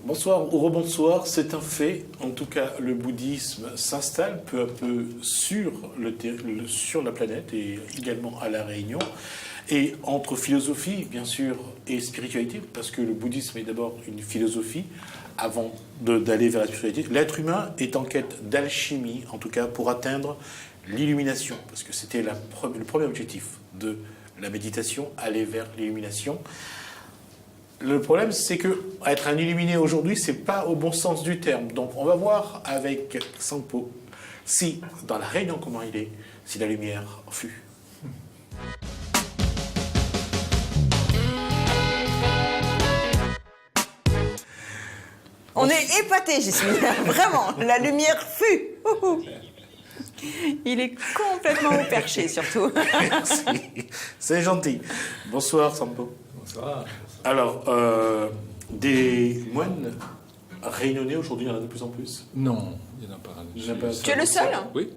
Bonsoir ou rebonsoir, c'est un fait. En tout cas, le bouddhisme s'installe peu à peu sur la planète et également à La Réunion. Et entre philosophie, bien sûr, et spiritualité, parce que le bouddhisme est d'abord une philosophie, avant d'aller vers la spiritualité, l'être humain est en quête d'alchimie, en tout cas pour atteindre l'illumination, parce que c'était le premier objectif de la méditation, aller vers l'illumination. Le problème, c'est que être un illuminé aujourd'hui, c'est pas au bon sens du terme. Donc, on va voir avec Sampo si, dans la Réunion, comment il est, si la lumière fut. On est épatés, Jasmine. Vraiment, la lumière fut. Il est complètement au perché, surtout. Merci. C'est gentil. Bonsoir, Sampo. Bonsoir. Alors, des moines réunionnais, aujourd'hui, il y en a de plus en plus. Non, il n'y en a pas. Tu es le seul? Oui.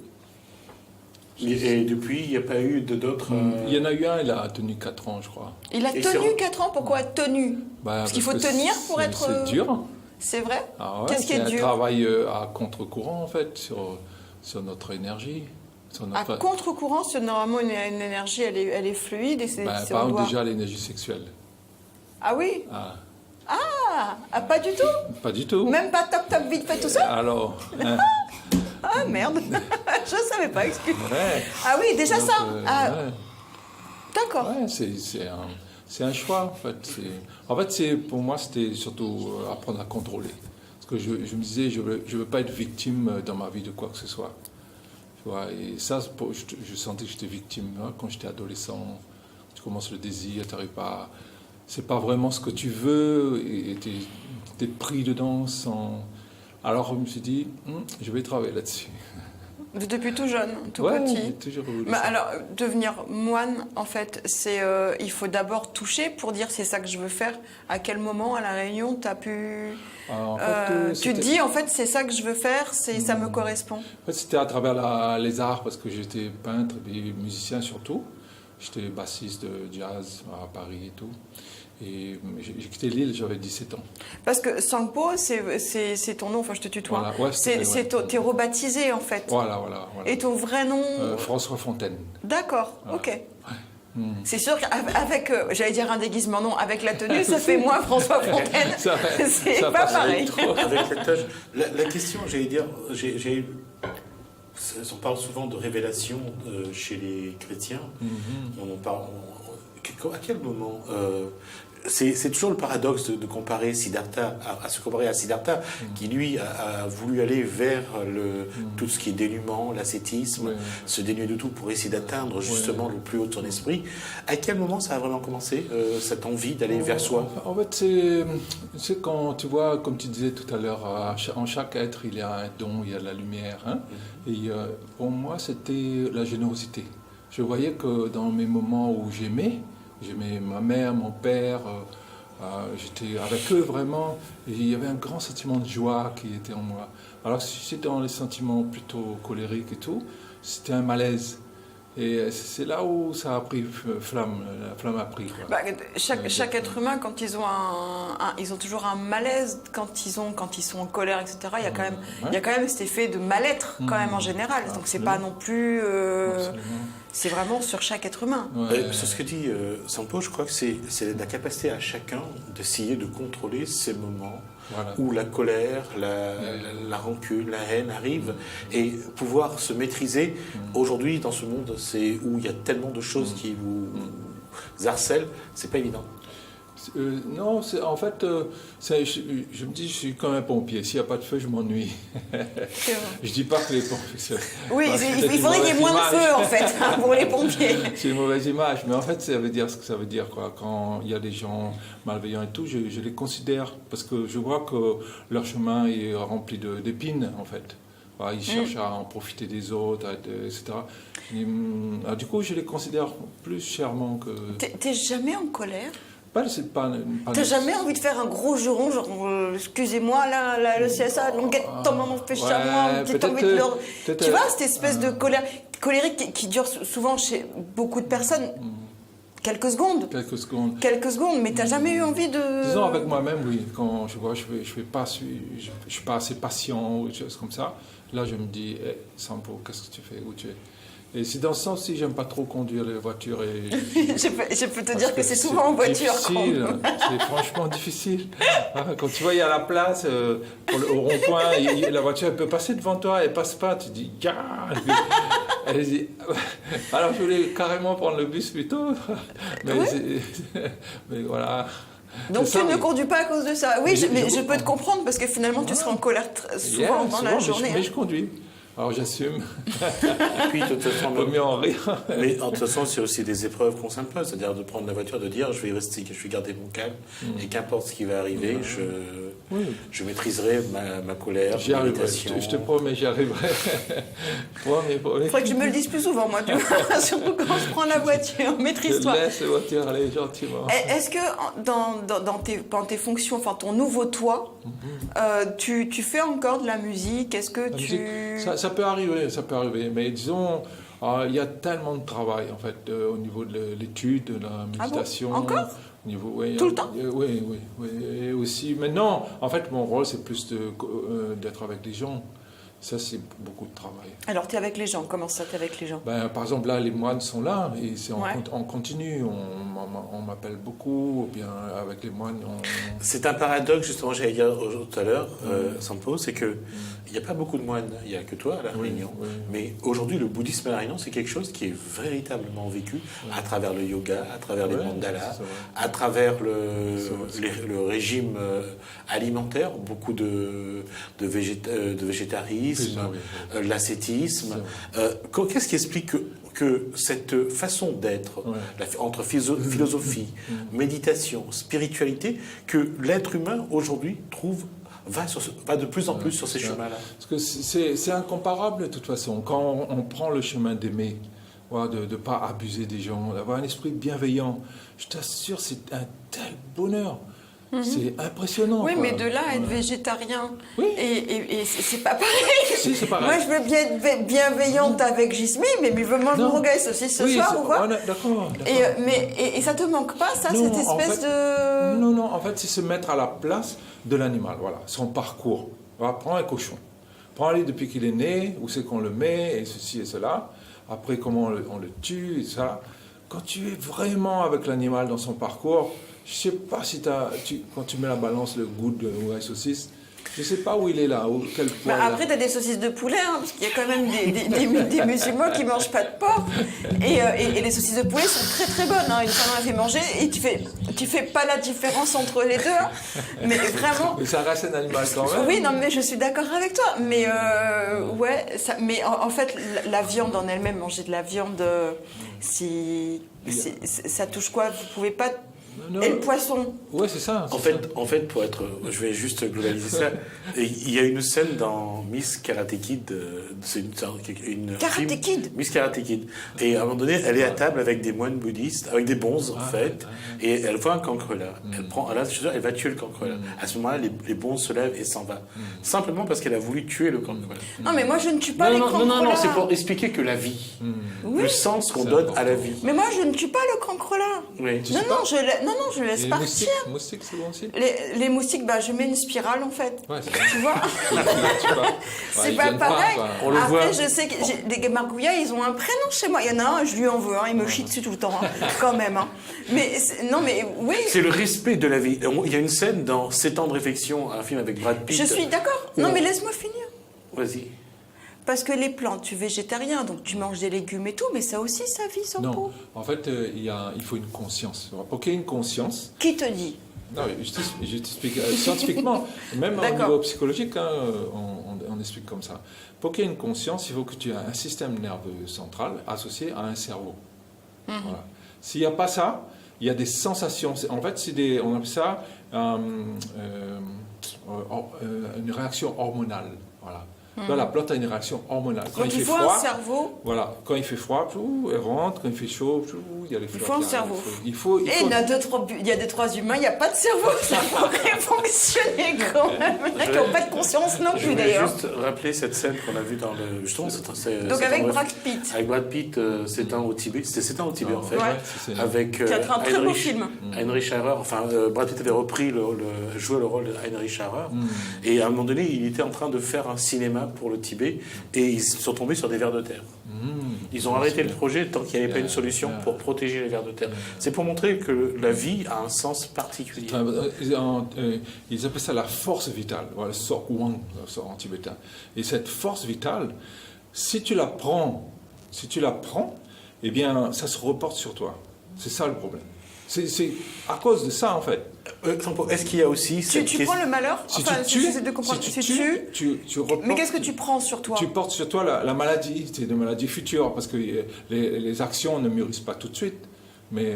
Et depuis, il n'y a pas eu d'autres... Il y en a eu un, il a tenu 4 ans, je crois. Il a tenu 4 ans, pourquoi tenu? Parce qu'il faut tenir pour être... C'est dur. C'est vrai? Ah ouais, Qu'est-ce qui est dur? C'est un travail à contre-courant, en fait, sur notre énergie. À contre-courant, c'est normalement une énergie, elle est fluide et c'est... Par exemple, déjà l'énergie sexuelle. Ah oui? Ah, pas du tout? Pas du tout. Même pas top vite fait tout ça? Alors... Ah merde, je savais pas, excuse. Ouais. Ah oui, déjà donc, ça. Ouais. D'accord. Ouais, c'est un choix, en fait. Pour moi, c'était surtout apprendre à contrôler. Parce que je me disais, je veux pas être victime dans ma vie de quoi que ce soit. Tu vois, et ça, je sentais que j'étais victime. Hein, quand j'étais adolescent, tu commences le désir, tu n'arrives pas... C'est pas vraiment ce que tu veux, et tu es pris dedans sans... Alors, je me suis dit, je vais travailler là-dessus. Depuis tout jeune, tout ouais, petit. J'ai toujours voulu Mais ça. alors, devenir moine, en fait, c'est il faut d'abord toucher pour dire c'est ça que je veux faire. À quel moment, à La Réunion, tu as pu... Alors, en fait, tu te dis, en fait, c'est ça que je veux faire, ça me correspond. En fait, c'était à travers les arts, parce que j'étais peintre et musicien surtout. J'étais bassiste de jazz à Paris et tout. Et j'ai quitté l'île, j'avais 17 ans. Parce que Sampo, c'est ton nom, enfin je te tutoie. Voilà, ouais, t'es rebaptisé en fait. Voilà. Et ton vrai nom François Fontaine. D'accord, Voilà. Ok. Ouais. C'est sûr qu'avec, j'allais dire un déguisement, non, avec la tenue, ça fait moins François Fontaine. C'est pas pareil. Avec la tâche. La question, j'allais dire, on parle souvent de révélation chez les chrétiens. On en parle. À quel moment c'est toujours le paradoxe de comparer Siddhartha à se comparer à Siddhartha, qui lui a voulu aller vers tout ce qui est dénuement, l'ascétisme, se dénuer de tout pour essayer d'atteindre justement le plus haut de son esprit. À quel moment ça a vraiment commencé, cette envie d'aller vers soi? En fait, c'est quand tu vois, comme tu disais tout à l'heure, en chaque être, il y a un don, il y a la lumière. Hein, et pour moi, c'était la générosité. Je voyais que dans mes moments où j'aimais ma mère, mon père, j'étais avec eux vraiment, et il y avait un grand sentiment de joie qui était en moi. Alors si c'était dans les sentiments plutôt colériques et tout, c'était un malaise. Et c'est là où ça a pris flamme, la flamme a pris. Quoi. Chaque être humain, quand ils ont ils ont toujours un malaise quand ils sont en colère, etc. Il y a quand même cet effet de mal-être quand même en général. Donc c'est pas non plus. C'est vraiment sur chaque être humain. C'est ce que dit Sampo, je crois que c'est la capacité à chacun d'essayer de contrôler ces moments où la colère, la rancune, la haine arrivent et pouvoir se maîtriser. Aujourd'hui, dans ce monde où il y a tellement de choses qui vous harcèlent, c'est pas évident. Non, en fait, je me dis, je suis comme un pompier. S'il n'y a pas de feu, je m'ennuie. Je dis pas que les pompiers... Oui, il faudrait qu'il y ait moins de feu, en fait, pour les pompiers. C'est une mauvaise image, mais en fait, ça veut dire ce que ça veut dire, quoi. Quand il y a des gens malveillants et tout, je les considère, parce que je vois que leur chemin est rempli d'épines, en fait. Ils cherchent à en profiter des autres, etc. Du coup, je les considère plus chèrement que... T'es jamais en colère ? T'as jamais envie de faire un gros juron, genre excusez-moi, là, le CSA, donc ton maman fait chez moi, petite envie de leur... Tu vois, cette espèce de colérique qui dure souvent chez beaucoup de personnes. quelques secondes. Quelques secondes. Quelques secondes, mais t'as jamais eu envie de... Disons avec moi-même, oui. Quand je vois, je suis pas assez patient ou des choses comme ça. Là, je me dis, hey, Sampo, qu'est-ce que tu fais? Où tu es? Et c'est dans ce sens aussi, j'aime pas trop conduire les voitures. Et je peux te dire que c'est souvent en voiture. Difficile, c'est franchement difficile. Quand tu vois, il y a la place au rond-point, la voiture elle peut passer devant toi, elle passe pas. Tu dis, gars. Elle dit, alors je voulais carrément prendre le bus plutôt. Mais, mais voilà. Donc tu ne conduis pas à cause de ça. Oui, mais je peux te comprendre parce que finalement tu seras en colère souvent dans la journée. Mais je conduis. Alors j'assume. Et puis, de toute façon, vaut mieux en rire. Mais de toute façon, c'est aussi des épreuves qu'on s'impose, c'est-à-dire de prendre la voiture, de dire je vais rester, je vais garder mon calme, et qu'importe ce qui va arriver, je maîtriserai ma colère, j'y ma arriverai. méditation. Je te promets, j'y arriverai. Il faudrait que je me le dise plus souvent, moi, tu vois, surtout quand je prends la voiture. Maîtrise-toi. Je laisse la voiture aller gentiment. Est-ce que dans tes fonctions, enfin ton nouveau toi, tu fais encore de la musique? Est-ce que Ça peut arriver, mais disons, il y a tellement de travail en fait au niveau de l'étude, de la méditation. Ah bon? Encore? Tout le temps? Oui. Et aussi, maintenant, en fait, mon rôle c'est plus d'être avec les gens. Ça, c'est beaucoup de travail. Alors, tu es avec les gens. Comment ça, tu es avec les gens? Par exemple, là, les moines sont là et c'est on continue. On m'appelle beaucoup. Ou bien avec les moines, C'est un paradoxe, justement, j'allais dire tout à l'heure, Sampo, c'est que il n'y a pas beaucoup de moines. Il n'y a que toi à La Réunion. Oui. Mais aujourd'hui, le bouddhisme à La Réunion, c'est quelque chose qui est véritablement vécu à travers le yoga, à travers les mandalas, à travers le régime alimentaire, beaucoup de végétarisme, l'ascétisme. Qu'est-ce qui explique que cette façon d'être, entre philosophie, méditation, spiritualité, que l'être humain aujourd'hui va de plus en plus sur ces chemins-là? Parce que c'est incomparable de toute façon. Quand on prend le chemin d'aimer, de ne pas abuser des gens, d'avoir un esprit bienveillant, je t'assure, c'est un tel bonheur. C'est impressionnant. Oui, quoi. Mais de là à être végétarien, et c'est pas pareil. Si, c'est pareil. Moi, je veux bien être bienveillante avec Gismi, mais il veut manger mon gars aussi ce soir ou quoi? D'accord. Et ça te manque pas, ça, cette espèce de... Non, en fait, c'est se mettre à la place de l'animal, voilà, son parcours. Voilà, prends un cochon. Prends-le depuis qu'il est né, où c'est qu'on le met, et ceci et cela. Après, comment on le tue, et ça. Quand tu es vraiment avec l'animal dans son parcours, je ne sais pas si quand tu mets la balance, le goût de la saucisse, je ne sais pas où il est là, quel point. Après, tu as des saucisses de poulet, parce qu'il y a quand même des musulmans qui ne mangent pas de porc. Et les saucisses de poulet sont très très bonnes. Une fois, on a fait manger et tu fais pas la différence entre les deux. Mais vraiment. Mais ça reste un animal quand même. Oui, non, mais je suis d'accord avec toi. Mais mais en fait, la viande en elle-même, manger de la viande, ça touche quoi? Vous pouvez pas. Et le poisson. Ouais, c'est ça. En fait, pour être, je vais juste globaliser ça. Il y a une scène dans Miss Karate Kid, c'est une Karate Kid. Miss Karate Kid. Et à un moment donné, elle est à table avec des moines bouddhistes, avec des bonzes en fait, et elle voit un cancrelat. Elle va tuer le cancrelat. À ce moment-là, les bonzes se lèvent et s'en va. Simplement parce qu'elle a voulu tuer le cancrelat. Non, mais moi je ne tue pas les cancrelats. Non, c'est pour expliquer que la vie, le sens qu'on donne à la vie. Mais moi je ne tue pas le cancrelat. Oui. Non, je le laisse partir. Les moustiques, c'est bon aussi. Les moustiques, je mets une spirale en fait. Ouais, tu vois. C'est pas pareil. Après, je sais que les margouillas, ils ont un prénom chez moi. Il y en a un, je lui en veux, il me chie dessus tout le temps, quand même. Mais oui. C'est le respect de la vie. Il y a une scène dans 7 ans de réflexion, un film avec Brad Pitt. Je suis d'accord. Non, mais laisse-moi finir. Vas-y. Parce que les plantes, tu es végétarien, donc tu manges des légumes et tout, mais ça aussi, ça vit sans peau. Non, en fait, il faut une conscience. Pour qu'il y ait une conscience... Qui te dit? Non, je t'explique scientifiquement, même au niveau psychologique, on explique comme ça. Pour qu'il y ait une conscience, il faut que tu aies un système nerveux central associé à un cerveau. Voilà. S'il n'y a pas ça, il y a des sensations. En fait, on appelle ça une réaction hormonale. Voilà. Là, la plante a une réaction hormonale. Quand Donc il il fait faut froid, un cerveau. voilà, quand il fait froid, elle rentre, quand il fait chaud, il y a les fleurs. Il faut un qui arrivent. cerveau. Il faut, Et il y a des trois humains, il n'y a pas de cerveau, ça pourrait fonctionner quand même. Il y en a qui n'ont pas de conscience non Je plus voulais d'ailleurs. juste rappeler cette scène qu'on a vue dans le. Justement, Donc avec Brad Pitt. Avec Brad Pitt, c'est un au Tibet. C'est un au Tibet en fait. Ouais. Avec Qui a fait un très beau film. Heinrich Schauer. Enfin, Brad Pitt avait repris joué le rôle de Heinrich Schauer. Et à un moment donné, il était en train de faire un cinéma pour le Tibet et ils sont tombés sur des vers de terre. Ils ont arrêté le projet tant qu'il n'y avait pas une solution pour protéger les vers de terre. C'est pour montrer que la vie a un sens particulier. Ils appellent ça la force vitale, voilà, Sok Wang en tibétain. Et cette force vitale, si tu la prends, eh bien, ça se reporte sur toi. C'est ça le problème. C'est à cause de ça, en fait. Est-ce qu'il y a aussi Tu prends le malheur. Si Enfin, tu tues, j'essaie de comprendre. si tu reportes. Mais qu'est-ce que tu prends sur toi? Tu portes sur toi la maladie, c'est une maladie future, parce que les actions ne mûrissent pas tout de suite. Mais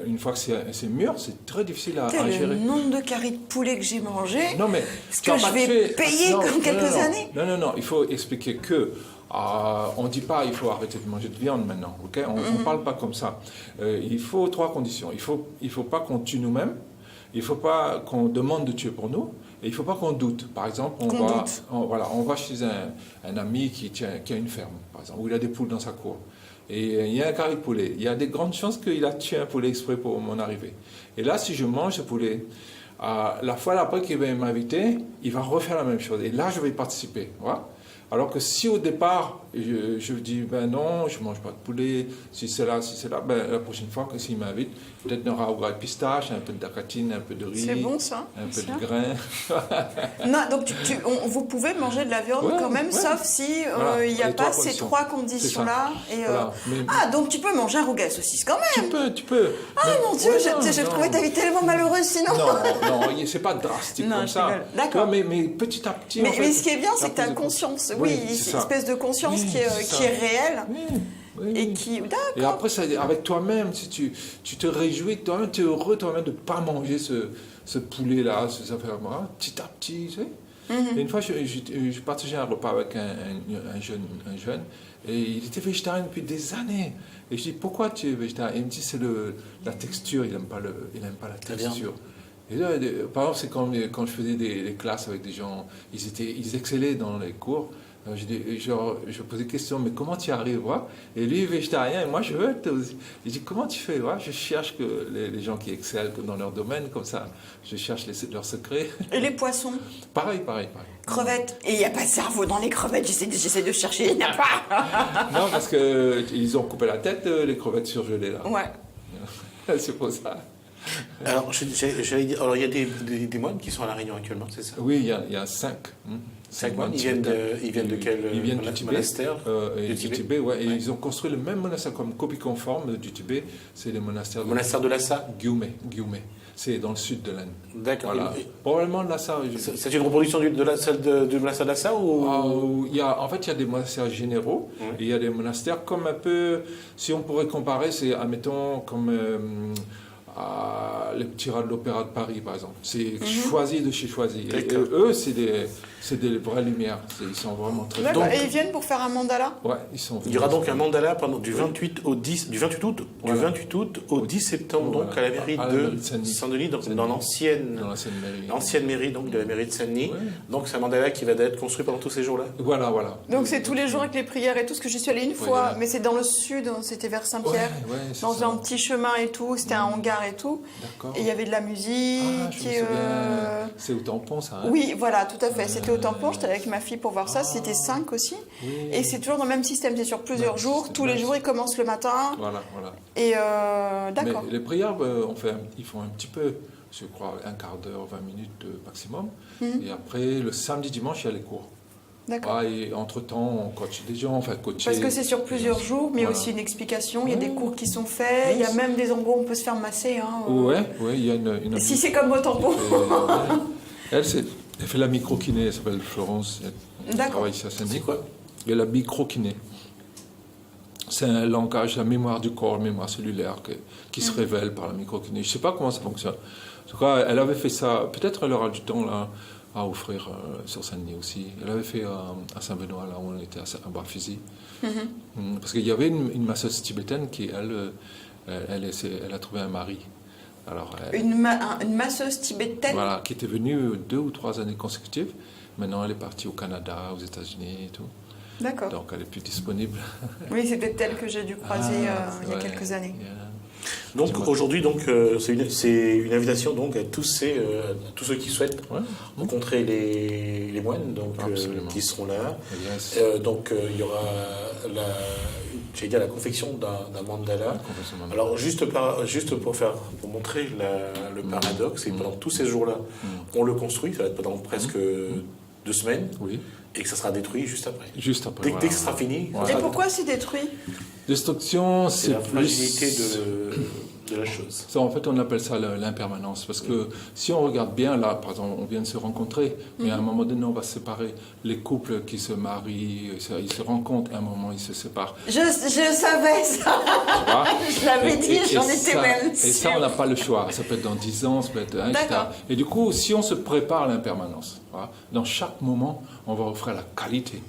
une fois que c'est mûr, c'est très difficile à gérer. Le nombre de caries de poulet que j'ai mangé, Non, mais est-ce que je vais payer comme quelques années? Non, il faut expliquer que on ne dit pas il faut arrêter de manger de viande maintenant, ok? On ne parle pas comme ça. Il faut 3 conditions. Il faut pas qu'on tue nous-mêmes, il ne faut pas qu'on demande de tuer pour nous, et il ne faut pas qu'on doute. Par exemple, on va chez un ami qui a une ferme, par exemple, où il a des poules dans sa cour. Et il y a un carré de poulet. Il y a des grandes chances qu'il a tué un poulet exprès pour mon arrivée. Et là, si je mange ce poulet, la fois après qu'il va m'inviter, il va refaire la même chose. Et là, je vais participer. Voilà. Alors que si au départ, je dis, ben non, je ne mange pas de poulet, si c'est là, ben la prochaine fois que s'il m'invite, peut-être il y aura au gras de pistache, un peu de dacatine, un peu de riz. C'est bon ça. Un peu de grain. Non, donc vous pouvez manger de la viande quand même, sauf si il n'y a pas ces 3 conditions-là. Donc tu peux manger un rougail à saucisse quand même. Tu peux. Ah mon Dieu, je trouvais ta vie tellement malheureuse sinon. Non, c'est pas drastique comme ça. D'accord. Mais petit à petit. Mais ce qui est bien, c'est que tu as conscience. Oui, c'est une espèce de conscience qui est réelle. Oui. Et qui, et après, avec toi-même, si tu te réjouis, toi-même, tu es heureux toi-même de ne pas manger ce poulet-là, ces affaires-là, petit à petit, tu sais. Et une fois, je partageais un repas avec un jeune, et il était végétarien depuis des années. Et je dis, pourquoi tu es végétarien? Il me dit, c'est la texture, il n'aime pas la texture. Et là, par exemple, c'est quand je faisais des classes avec des gens, ils excellaient dans les cours. Je posais des questions, mais comment tu y arrives? Et lui, végétarien, et moi, je veux être aussi. Il dit, comment tu fais? Je cherche que les gens qui excellent dans leur domaine, comme ça, je cherche leurs secrets. Et les poissons? Pareil. Crevettes. Et il n'y a pas de cerveau dans les crevettes, j'essaie de chercher, il n'y en a pas. Non, parce qu'ils ont coupé la tête, les crevettes surgelées, là. Ouais. C'est pour ça. Alors, j'allais dire, il y a des moines qui sont à La Réunion actuellement, c'est ça? Oui, il y a 5. 5 moines, ils viennent de quel monastère du Tibet, ouais. Et ils ont construit le même monastère comme copie conforme du Tibet. C'est le monastère de Lhasa. Gyumé. C'est dans le sud de l'Inde. D'accord. Voilà. Probablement Lhasa. C'est une reproduction du monastère de Lhasa ou... En fait, il y a des monastères généraux et il y a des monastères comme un peu, si on pourrait comparer, c'est, admettons, comme les petits rats de l'Opéra de Paris, par exemple. C'est choisi de chez choisi. Et eux, c'est des vraies lumières. Ils sont vraiment très... Et ils viennent pour faire un mandala? Ouais, ils sont... Il y aura donc un mandala du 28 août au 10 septembre, donc à la mairie de Saint-Denis, dans l'ancienne mairie donc, de la mairie de Saint-Denis. Ouais. Donc c'est un mandala qui va être construit pendant tous ces jours-là. Voilà. Donc c'est tous les jours avec les prières et tout, ce que j'y suis allée une fois, mais c'est dans le sud, c'était vers Saint-Pierre, dans un petit chemin et tout, c'était un hangar et tout. D'accord. Et il y avait de la musique. C'est au tampon, ça. Oui, voilà, tout à fait. C'était au tampon, j'étais avec ma fille pour voir ça, c'était 5 aussi. Oui. Et c'est toujours dans le même système, c'est sur plusieurs jours. Tous les jours, ils commencent le matin. Voilà. Et d'accord. Mais les prières, ils font un petit peu, je crois, un quart d'heure, 20 minutes maximum. Et après, le samedi, dimanche, il y a les cours. D'accord. Et entre-temps, on coach des gens, coacher. Parce que c'est sur plusieurs jours, mais il y a aussi une explication, il y a des cours qui sont faits, il y a même des endroits où on peut se faire masser. Oui, il y a une... Si c'est comme au tampon. Elle fait la microkiné, elle s'appelle Florence. Elle travaille ici à Saint-Denis. C'est quoi? Il y a la microkiné. C'est un langage, la mémoire du corps, la mémoire cellulaire qui se révèle par la microkiné. Je ne sais pas comment ça fonctionne. En tout cas, elle avait fait ça, peut-être elle aura du temps là, à offrir sur Saint-Denis aussi. Elle avait fait à Saint-Benoît, là où on était à Barfusil. Parce qu'il y avait une masseuse tibétaine qui, elle a trouvé un mari. Alors, Une masseuse tibétaine. Voilà, qui était venue 2 ou 3 années consécutives. Maintenant, elle est partie au Canada, aux États-Unis et tout. D'accord. Donc, elle est plus disponible. Oui, c'est peut-être elle que j'ai dû croiser il y a quelques années. Donc aujourd'hui, c'est une invitation donc à tous ceux qui souhaitent rencontrer les moines, donc qui seront là. Yes. Donc il y aura la confection d'un mandala. Alors juste pour montrer le paradoxe, et pendant tous ces jours-là, on le construit. Ça va être pendant presque 2 semaines. Oui. Et que ça sera détruit juste après. Juste après. Dès que ça sera fini. Voilà. Et pourquoi c'est détruit? Destruction, c'est la fragilité de la chose. Ça, en fait, on appelle ça l'impermanence. Parce que si on regarde bien, là, par exemple, on vient de se rencontrer, mais à un moment donné, on va se séparer. Les couples qui se marient, ils se rencontrent, à un moment, ils se séparent. Je savais ça. Je l'avais dit, j'en étais même sûre. Et ça, on n'a pas le choix. Ça peut être dans 10 ans, ça peut être... etc. Et du coup, si on se prépare à l'impermanence, voilà, dans chaque moment, on va offrir la qualité.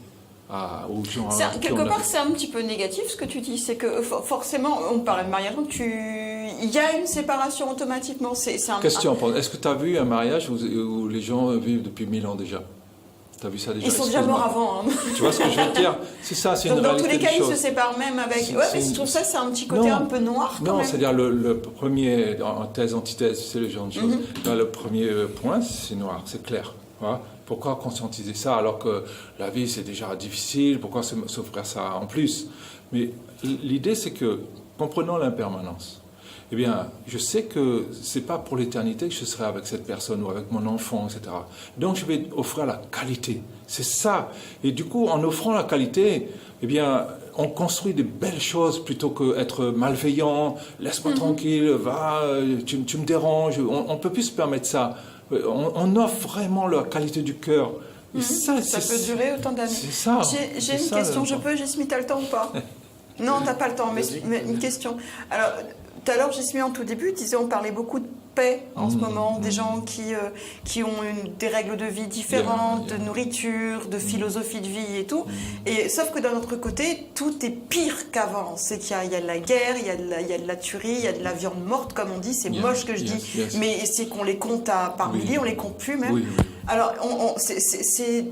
Aux gens, quelque part, c'est un petit peu négatif ce que tu dis. C'est que forcément, on parlait de mariage, il y a une séparation automatiquement. Qu'est-ce que tu en penses? Est-ce que tu as vu un mariage où les gens vivent depuis 1000 ans déjà? Tu as vu ça déjà? Ils sont déjà morts avant. Hein. Tu vois ce que je veux dire? C'est ça, c'est une réalité. Dans tous les cas, ils choses. se séparent même avec. Ouais, mais je trouve ça, c'est un petit côté un peu noir. Quand non, même. c'est-à-dire le premier, en thèse, antithèse, c'est le genre de choses. Là, le premier point, c'est noir, c'est clair. Voilà. Pourquoi conscientiser ça alors que la vie c'est déjà difficile? Pourquoi s'offrir ça en plus? Mais l'idée c'est que, comprenant l'impermanence, eh bien, je sais que c'est pas pour l'éternité que je serai avec cette personne ou avec mon enfant, etc. Donc je vais offrir la qualité. C'est ça. Et du coup, en offrant la qualité, eh bien, on construit des belles choses plutôt qu'être malveillant, laisse-moi tranquille, va, tu me déranges. On ne peut plus se permettre ça. On offre vraiment la qualité du cœur. Et ça peut durer autant d'années. C'est ça. J'ai une question. Jasmine, t'as le temps ou pas? Non, t'as pas le temps, mais une question. Alors, tout à l'heure, Jasmine, en tout début, disait on parlait beaucoup de paix en ce moment, des gens qui ont des règles de vie différentes, de nourriture, de philosophie de vie et tout. Et sauf que d'un autre côté, tout est pire qu'avant. C'est qu'il y a de la guerre, il y a de la tuerie, il y a de la viande morte, comme on dit. C'est moche que je dis, mais c'est qu'on les compte par milliers, on les compte plus même. Alors, c'est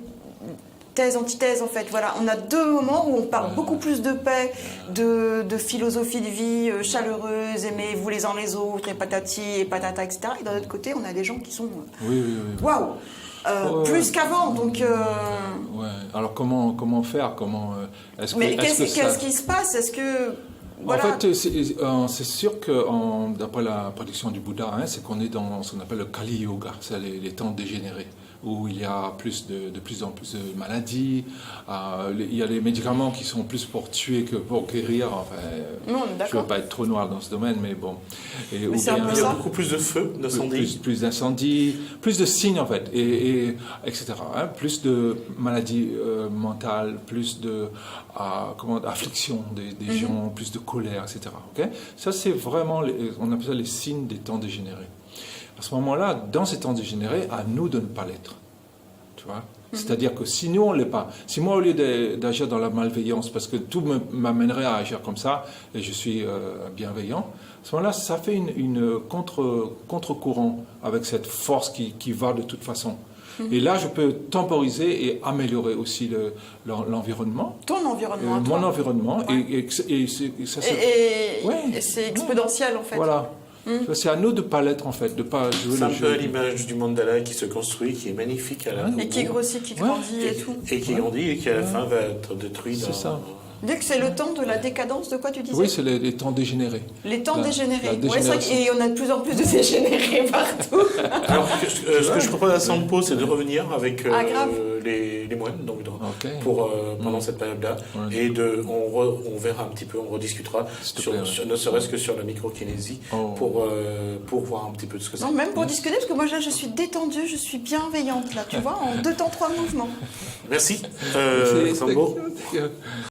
thèse, antithèse en fait. Voilà, on a 2 moments où on parle beaucoup plus de paix, de philosophie de vie chaleureuse, aimez-vous les uns les autres, et patati et patata, etc. Et d'un autre côté, on a des gens qui sont waouh, plus qu'avant. Donc, alors comment faire? Qu'est-ce qui se passe? Est-ce que voilà. En fait, c'est sûr que d'après la prédiction du Bouddha, c'est qu'on est dans ce qu'on appelle le Kali Yoga, c'est les temps dégénérés, où il y a de plus en plus de maladies, il y a les médicaments qui sont plus pour tuer que pour guérir. Enfin, je ne veux pas être trop noir dans ce domaine, mais bon. Il y a beaucoup plus de feux, d'incendies. Plus d'incendies, plus de signes en fait, etc. Plus de maladies mentales, plus de affliction des gens, plus de colère, etc. Okay? Ça, c'est vraiment, on appelle ça les signes des temps dégénérés. À ce moment-là, dans ces temps dégénérés, à nous de ne pas l'être. Tu vois? C'est-à-dire que si nous, on ne l'est pas, si moi, au lieu d'agir dans la malveillance, parce que tout m'amènerait à agir comme ça, et je suis bienveillant, à ce moment-là, ça fait une contre-courant avec cette force qui va de toute façon. Et là, je peux temporiser et améliorer aussi l'environnement. Ton environnement. Mon environnement. Ouais. Et c'est exponentiel, en fait. Voilà. C'est à nous de ne pas l'être, en fait, de pas jouer le jeu. C'est un peu l'image du mandala qui se construit, qui est magnifique à la fin. Et qui grossit, qui grandit et tout. Et qui grandit et qui, à la fin, va être détruit. C'est ça. Dès que c'est le temps de la décadence, de quoi tu disais? Oui, c'est les temps dégénérés. Les temps dégénérés. Ouais, c'est vrai et on a de plus en plus de dégénérés partout. Alors, ce que je propose à Sampo, c'est de revenir avec les moines donc, pendant cette période-là. Et on verra un petit peu, on rediscutera, ne serait-ce que sur la microkinésie, pour voir un petit peu de ce que c'est. Non, même pour discuter, parce que moi, là, je suis détendue, je suis bienveillante, là, tu vois, en 2 temps 3 mouvements. Merci, Sampo.